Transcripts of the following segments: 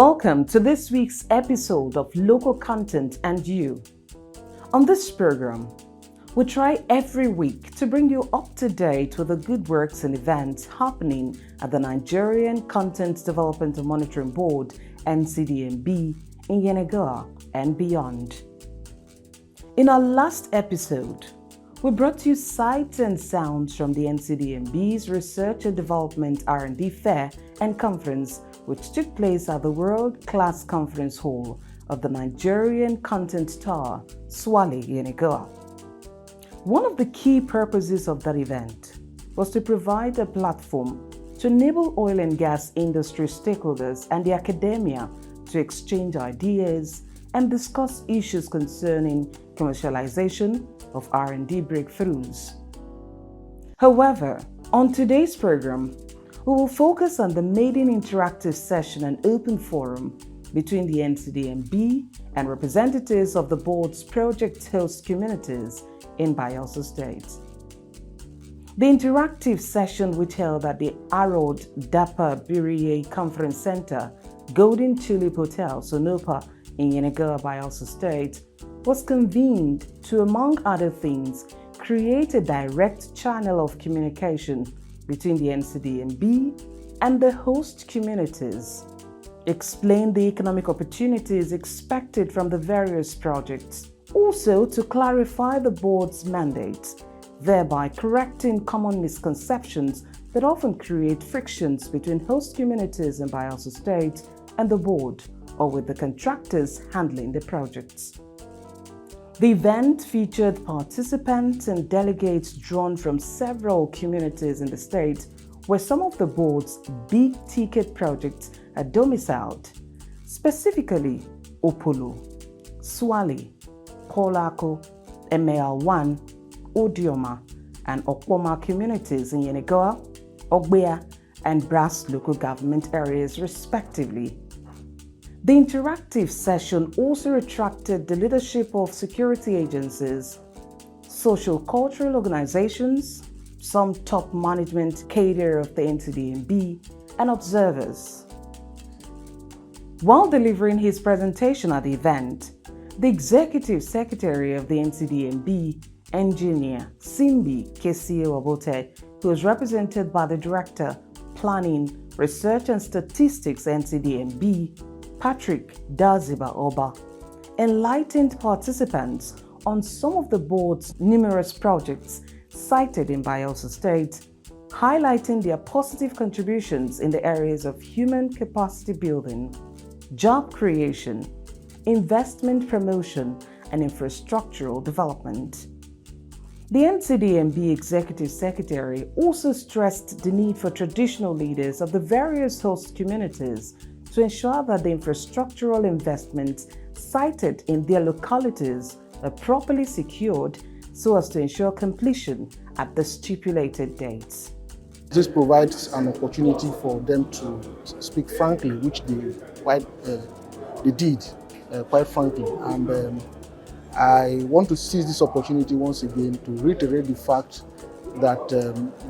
Welcome to this week's episode of Local Content and You. On this program, we try every week to bring you up to date with the good works and events happening at the Nigerian Content Development and Monitoring Board, NCDMB, in Yenagoa and beyond. In our last episode, we brought you sights and sounds from the NCDMB's Research and Development R&D Fair and Conference, which took place at the world-class conference hall of the Nigerian Content Tower, Swale, Yenagoa. One of the key purposes of that event was to provide a platform to enable oil and gas industry stakeholders and the academia to exchange ideas and discuss issues concerning commercialization of R&D breakthroughs. However, on today's program, we will focus on the maiden interactive session and open forum between the NCDMB and representatives of the board's project host communities in Bayelsa State. The interactive session, which held at the Arod Dapa Biriye Conference Center, Golden Tulip Hotel, Sonopa, in Yenagoa, Bayelsa State, was convened to, among other things, create a direct channel of communication between the NCDMB and the host communities, explain the economic opportunities expected from the various projects, also to clarify the board's mandate, thereby correcting common misconceptions that often create frictions between host communities in Bayelsa State and the board, or with the contractors handling the projects. The event featured participants and delegates drawn from several communities in the state, where some of the board's big-ticket projects are domiciled, specifically Opolo, Swale, Kolako, ML1, Odioma, and Okpoma communities in Yenagoa, Ogbea, and Brass local government areas, respectively. The interactive session also attracted the leadership of security agencies, social-cultural organizations, some top management cadre of the NCDMB, and observers. While delivering his presentation at the event, the Executive Secretary of the NCDMB, Engineer Simbi Kesio Obote, who was represented by the Director, Planning, Research and Statistics, NCDMB, Patrick Daziba Oba, enlightened participants on some of the board's numerous projects cited in Bayelsa State, highlighting their positive contributions in the areas of human capacity building, job creation, investment promotion, and infrastructural development. The NCDMB Executive Secretary also stressed the need for traditional leaders of the various host communities to ensure that the infrastructural investments cited in their localities are properly secured so as to ensure completion at the stipulated dates. This provides an opportunity for them to speak frankly, which they did, quite frankly. And I want to seize this opportunity once again to reiterate the fact that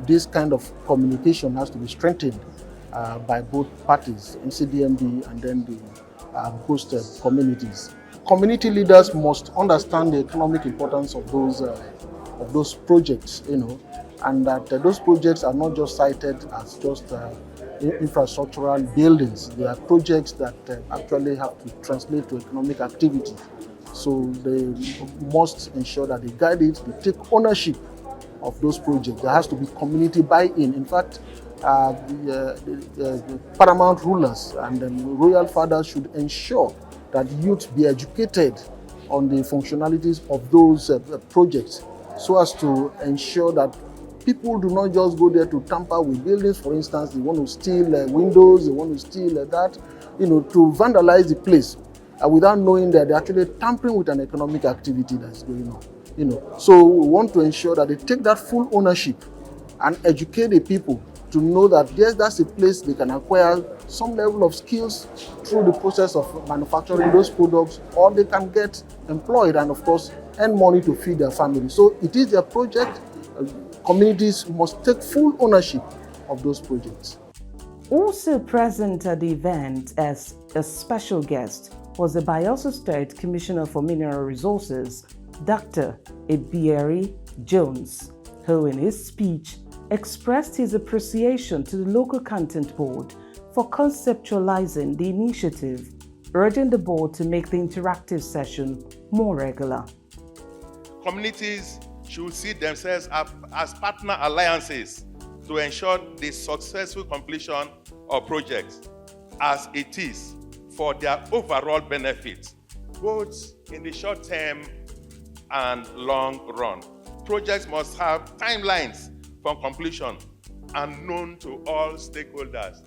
this kind of communication has to be strengthened by both parties, NCDMB and then the host communities. Community leaders must understand the economic importance of those projects, and that those projects are not just cited as just infrastructural buildings. They are projects that actually have to translate to economic activity. So they must ensure that they guide it, they take ownership of those projects. There has to be community buy-in. In fact, the paramount rulers and the royal fathers should ensure that youth be educated on the functionalities of those projects, so as to ensure that people do not just go there to tamper with buildings. For instance, they want to steal windows, they want to steal that, to vandalize the place without knowing that they're actually tampering with an economic activity that's going on. So we want to ensure that they take that full ownership and educate the people to know that yes, that's a place they can acquire some level of skills through the process of manufacturing those products, or they can get employed and of course earn money to feed their family. So it is their project. Communities must take full ownership of those projects. Also present at the event as a special guest was the Bayelsa State Commissioner for Mineral Resources, Dr. Ebieri Jones, who in his speech expressed his appreciation to the Local Content Board for conceptualizing the initiative, urging the board to make the interactive session more regular. Communities should see themselves as partner alliances to ensure the successful completion of projects as it is for their overall benefit, both in the short term and long run. Projects must have timelines for completion and known to all stakeholders.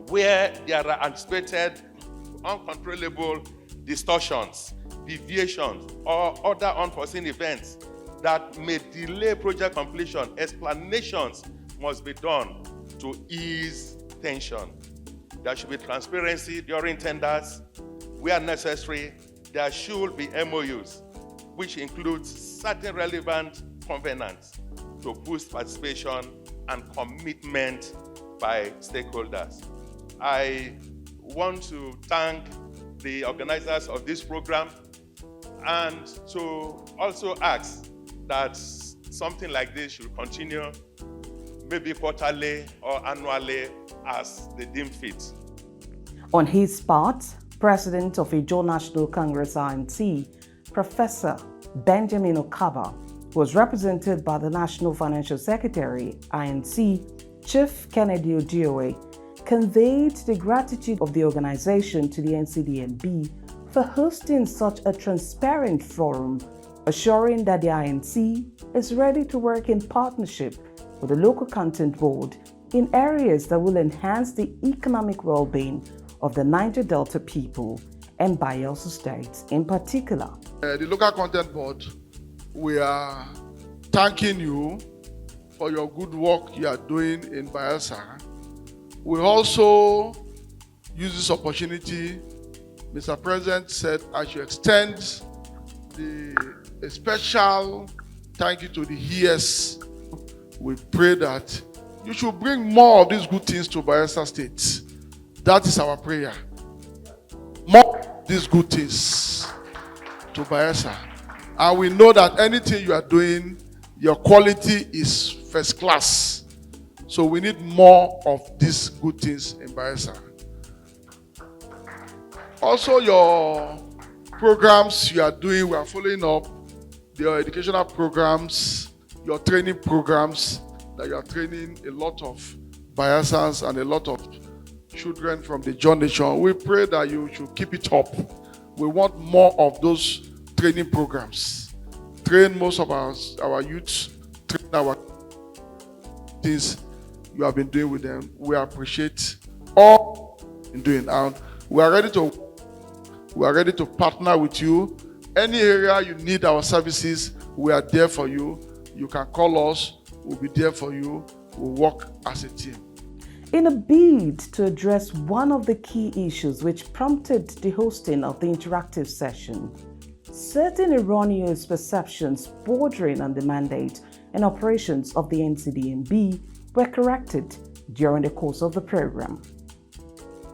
Where there are anticipated uncontrollable distortions, deviations, or other unforeseen events that may delay project completion, explanations must be done to ease tension. There should be transparency during tenders. Where necessary, there should be MOUs, which includes certain relevant covenants to boost participation and commitment by stakeholders. I want to thank the organizers of this program and to also ask that something like this should continue, maybe quarterly or annually as they deem fit. On his part, President of Ijaw National Congress INC, Professor Benjamin Okaba, was represented by the National Financial Secretary, INC, Chief Kennedy Odiowe, conveyed the gratitude of the organization to the NCDMB for hosting such a transparent forum, assuring that the INC is ready to work in partnership with the Local Content Board in areas that will enhance the economic well-being of the Niger Delta people and Bayelsa State in particular. The Local Content Board, we are thanking you for your good work you are doing in Bayelsa. We also use this opportunity, Mr. President said I should extend a special thank you to the ES. We pray that you should bring more of these good things to Bayelsa State. That is our prayer. More of these good things to Bayelsa. And we know that anything you are doing, your quality is first class. So we need more of these good things in Bayelsa. Also, your programs you are doing, we are following up your educational programs, your training programs, that you are training a lot of Bayelsans and a lot of children from the John Nation. We pray that you should keep it up. We want more of those training programs. Train most of our youths, train our things you have been doing with them. We appreciate all in doing, and we are ready to partner with you. Any area you need our services, we are there for you. You can call us. We'll be there for you. We'll work as a team. In a bid to address one of the key issues which prompted the hosting of the interactive session, certain erroneous perceptions bordering on the mandate and operations of the NCDMB were corrected during the course of the program.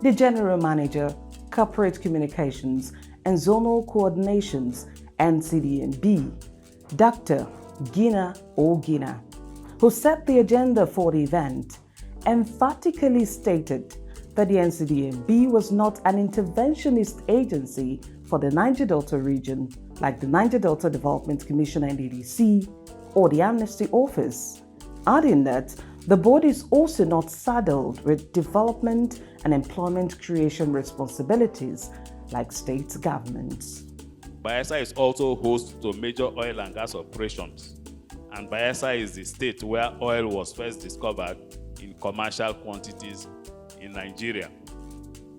The General Manager, Corporate Communications and Zonal Coordinations, NCDMB, Dr. Gina Ogina, who set the agenda for the event, emphatically stated that the NCDMB was not an interventionist agency for the Niger Delta region like the Niger Delta Development Commission NDDC or the Amnesty Office, adding that the board is also not saddled with development and employment creation responsibilities like state governments. Bayelsa is also host to major oil and gas operations, and Bayelsa is the state where oil was first discovered in commercial quantities in Nigeria.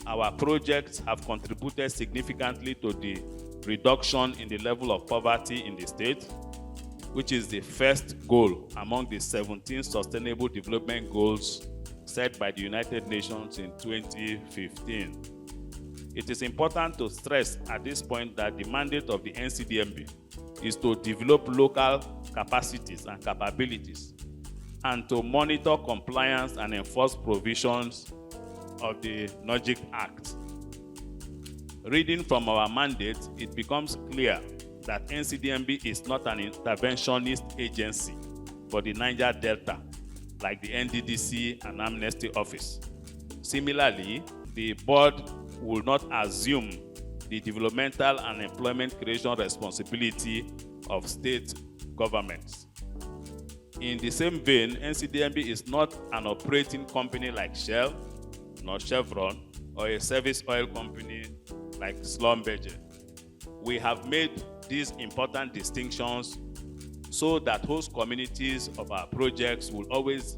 Our projects have contributed significantly to the reduction in the level of poverty in the state, which is the first goal among the 17 Sustainable Development Goals set by the United Nations in 2015. It is important to stress at this point that the mandate of the NCDMB is to develop local capacities and capabilities and to monitor compliance and enforce provisions of the NOGIC Act. Reading from our mandate, it becomes clear that NCDMB is not an interventionist agency for the Niger Delta, like the NDDC and Amnesty Office. Similarly, the board will not assume the developmental and employment creation responsibility of state governments. In the same vein, NCDMB is not an operating company like Shell, nor Chevron, or a service oil company like Schlumberger. We have made these important distinctions so that host communities of our projects will always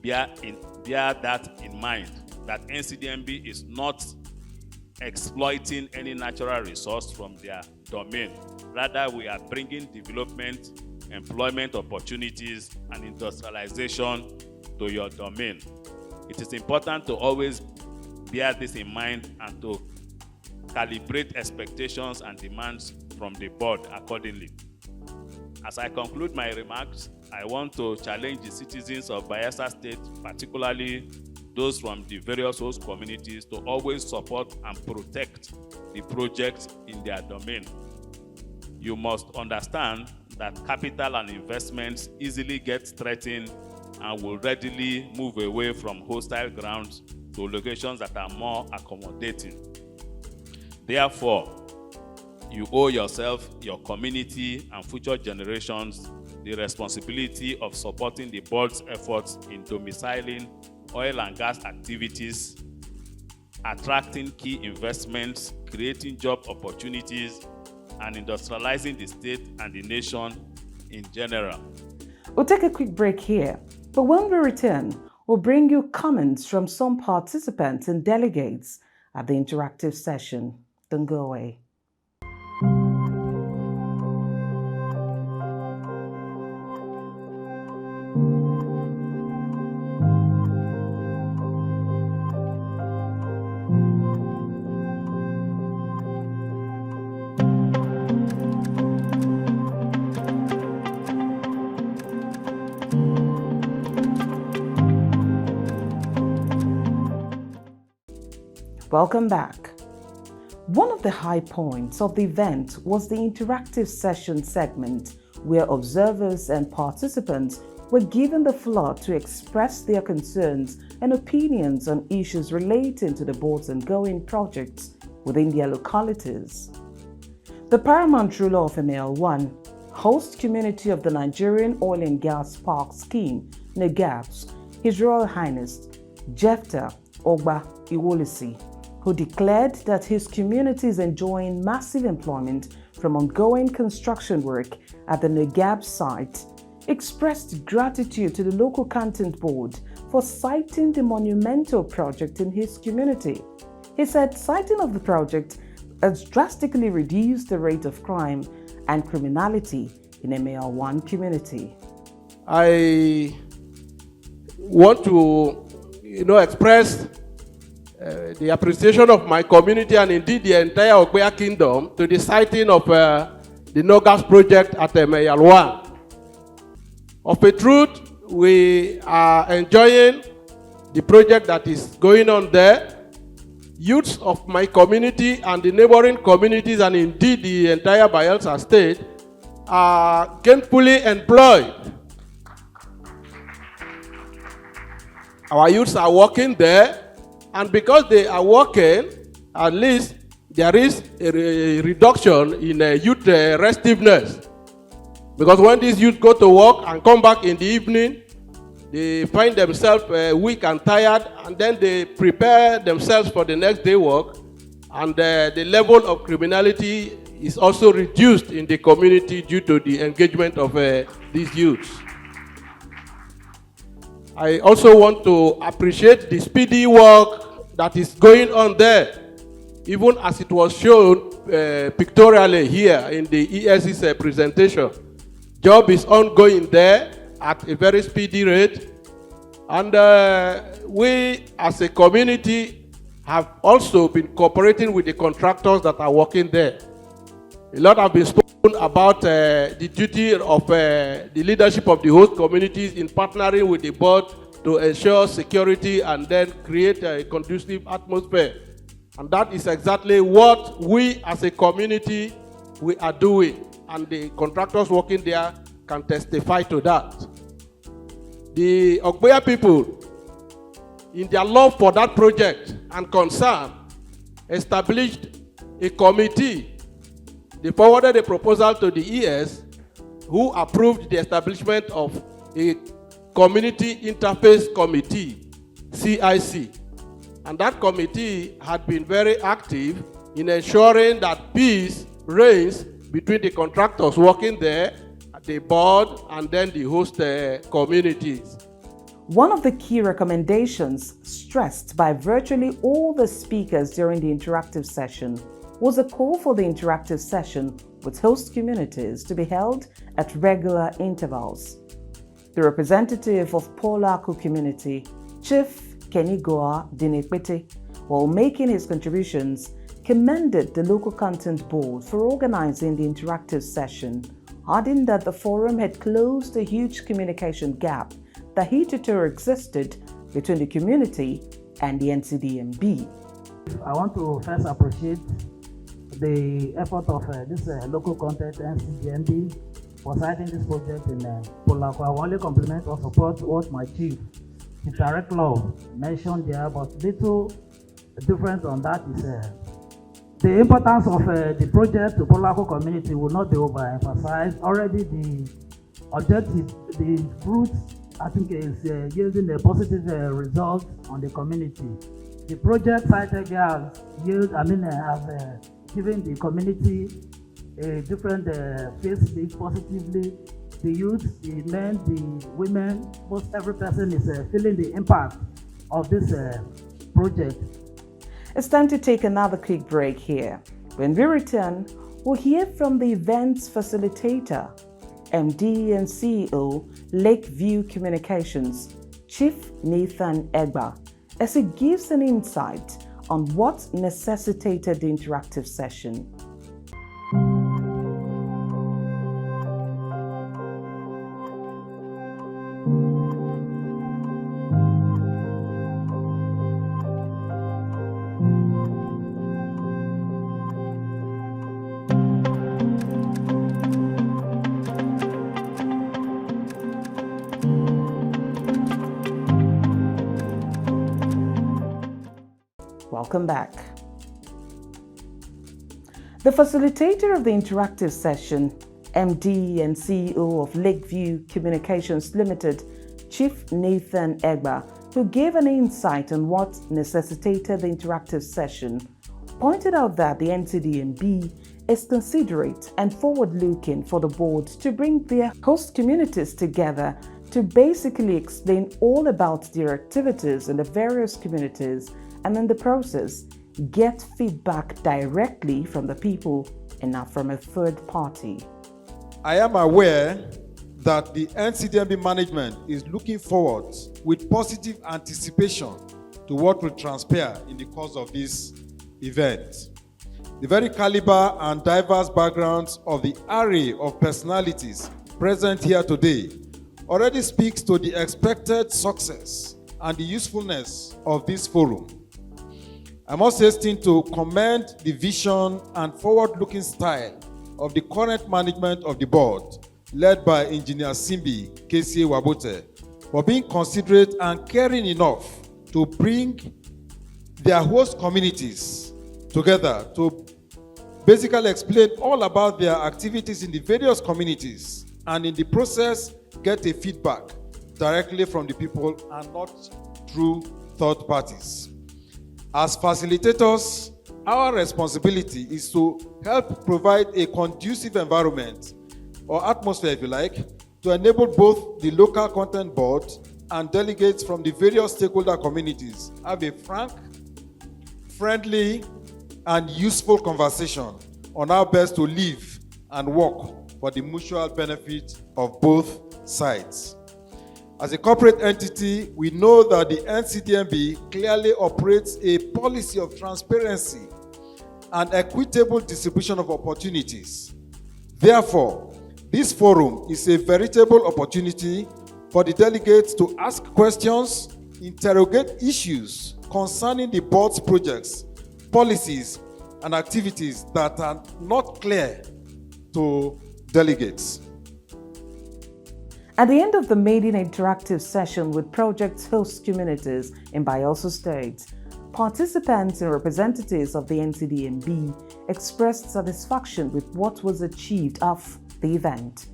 bear that in mind, that NCDMB is not exploiting any natural resource from their domain. Rather, we are bringing development, employment opportunities, and industrialization to your domain. It is important to always bear this in mind and to calibrate expectations and demands from the board accordingly. As I conclude my remarks, I want to challenge the citizens of Bayelsa State, particularly those from the various host communities, to always support and protect the projects in their domain. You must understand that capital and investments easily get threatened and will readily move away from hostile grounds to locations that are more accommodating. Therefore, you owe yourself, your community, and future generations the responsibility of supporting the board's efforts in domiciling oil and gas activities, attracting key investments, creating job opportunities, and industrializing the state and the nation in general. We'll take a quick break here, but when we return, we'll bring you comments from some participants and delegates at the interactive session. Don't go away. Welcome back. One of the high points of the event was the interactive session segment, where observers and participants were given the floor to express their concerns and opinions on issues relating to the board's ongoing projects within their localities. The paramount ruler of ML1, host community of the Nigerian Oil and Gas Park Scheme, NEGAPS, His Royal Highness Jephthah Ogba Iwolisi, who declared that his community is enjoying massive employment from ongoing construction work at the NEGAB site, expressed gratitude to the local content board for citing the monumental project in his community. He said citing of the project has drastically reduced the rate of crime and criminality in ML1 community. I want to, express the appreciation of my community and indeed the entire Ogbea Kingdom to the siting of the NOGAS project at ML1. Of a truth, we are enjoying the project that is going on there. Youths of my community and the neighboring communities and indeed the entire Bayelsa state are gainfully employed. Our youths are working there, and because they are working, at least there is a reduction in youth restiveness. Because when these youth go to work and come back in the evening, they find themselves weak and tired, and then they prepare themselves for the next day work, and the level of criminality is also reduced in the community due to the engagement of these youths. I also want to appreciate the speedy work that is going on there, even as it was shown pictorially here in the ES's presentation. Job is ongoing there at a very speedy rate, and we as a community have also been cooperating with the contractors that are working there. A lot have been spoken about the duty of the leadership of the host communities in partnering with the board to ensure security and then create a conducive atmosphere. And that is exactly what we as a community, we are doing. And the contractors working there can testify to that. The Ogboya people, in their love for that project and concern, established a committee. They forwarded a proposal to the ES, who approved the establishment of a Community Interface Committee, CIC. And that committee had been very active in ensuring that peace reigns between the contractors working there, the board, and then the host communities. One of the key recommendations stressed by virtually all the speakers during the interactive session was a call for the interactive session with host communities to be held at regular intervals. The representative of Polaco community, Chief Kenigoa Dinepete, while making his contributions, commended the local content board for organizing the interactive session, adding that the forum had closed a huge communication gap that hitherto existed between the community and the NCDMB. I want to first appreciate the effort of this local content NCDMB for citing this project in Polaco. I will only compliment or support what my chief director mentioned there, but little difference on that is the importance of the project to Polaco community will not be overemphasized. Already the objective, the fruits, I think is yielding a positive result on the community. The project cited here has given the community a different face positively. The youth, the men, the women, most every person is feeling the impact of this project. It's time to take another quick break here. When we return, we'll hear from the event's facilitator, MD and CEO, Lakeview Communications, Chief Nathan Egba, as he gives an insight on what necessitated the interactive session. Welcome back. The facilitator of the interactive session, MD and CEO of Lakeview Communications Limited, Chief Nathan Egba, who gave an insight on what necessitated the interactive session, pointed out that the NCDMB is considerate and forward-looking for the board to bring their host communities together to basically explain all about their activities in the various communities, and in the process, get feedback directly from the people and not from a third party. I am aware that the NCDMB management is looking forward with positive anticipation to what will transpire in the course of this event. The very caliber and diverse backgrounds of the array of personalities present here today already speaks to the expected success and the usefulness of this forum. I must hasten to commend the vision and forward-looking style of the current management of the board, led by Engineer Simbi KCA Wabote, for being considerate and caring enough to bring their host communities together to basically explain all about their activities in the various communities, and in the process get a feedback directly from the people and not through third parties. As facilitators, our responsibility is to help provide a conducive environment, or atmosphere if you like, to enable both the local content board and delegates from the various stakeholder communities have a frank, friendly, and useful conversation on how best to live and work for the mutual benefit of both sides. As a corporate entity, we know that the NCDMB clearly operates a policy of transparency and equitable distribution of opportunities. Therefore, this forum is a veritable opportunity for the delegates to ask questions, interrogate issues concerning the board's projects, policies, and activities that are not clear to delegates. At the end of the maiden interactive session with project host communities in Bayelsa State, participants and representatives of the NCDMB expressed satisfaction with what was achieved of the event.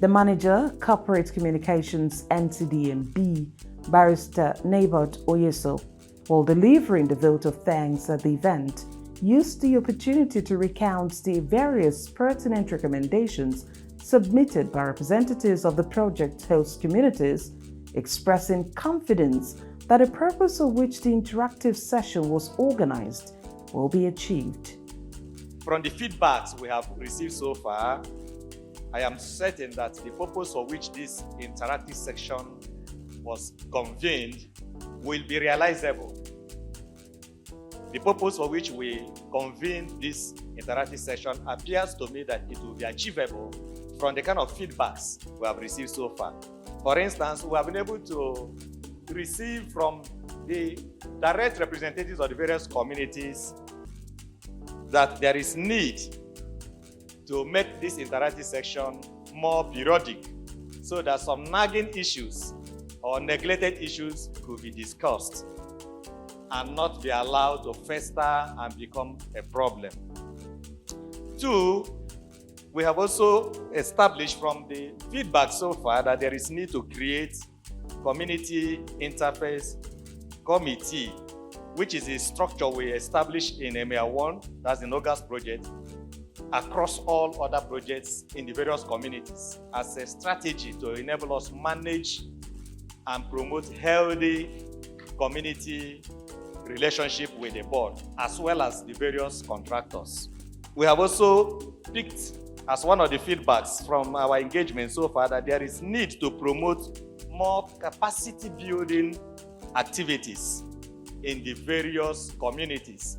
The manager, Corporate Communications NCDMB, Barrister Nabot Oyeso, while delivering the vote of thanks at the event, used the opportunity to recount the various pertinent recommendations submitted by representatives of the project host communities, expressing confidence that the purpose of which the interactive session was organized will be achieved. From the feedbacks we have received so far, I am certain that the purpose for which this interactive section was convened will be realizable. The purpose for which we convened this interactive session appears to me that it will be achievable from the kind of feedbacks we have received so far. For instance, we have been able to receive from the direct representatives of the various communities that there is need to make this interactive section more periodic so that some nagging issues or neglected issues could be discussed and not be allowed to fester and become a problem. Two, we have also established from the feedback so far that there is need to create community interface committee, which is a structure we established in EMEA 1, that's the NOGAS project, across all other projects in the various communities as a strategy to enable us manage and promote healthy community relationship with the board, as well as the various contractors. We have also picked as one of the feedbacks from our engagement so far that there is need to promote more capacity building activities in the various communities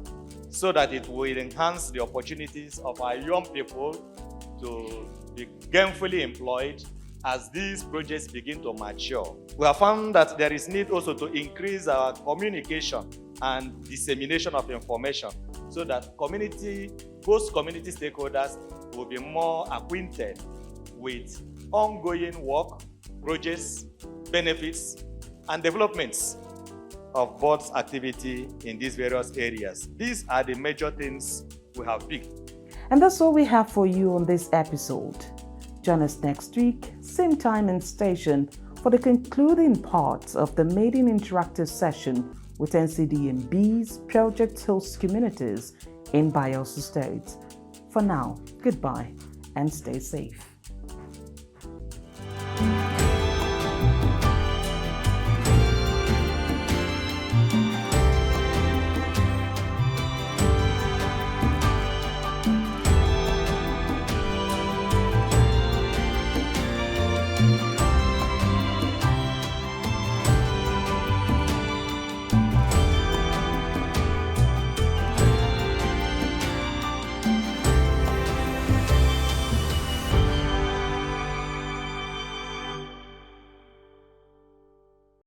so that it will enhance the opportunities of our young people to be gainfully employed as these projects begin to mature. We have found that there is need also to increase our communication and dissemination of information so that both community stakeholders will be more acquainted with ongoing work, projects, benefits, and developments of board's activity in these various areas. These are the major things we have picked. And that's all we have for you on this episode. Join us next week, same time and station, for the concluding part of the maiden interactive session with NCDMB's project host communities in Bayelsa State. For now, goodbye and stay safe.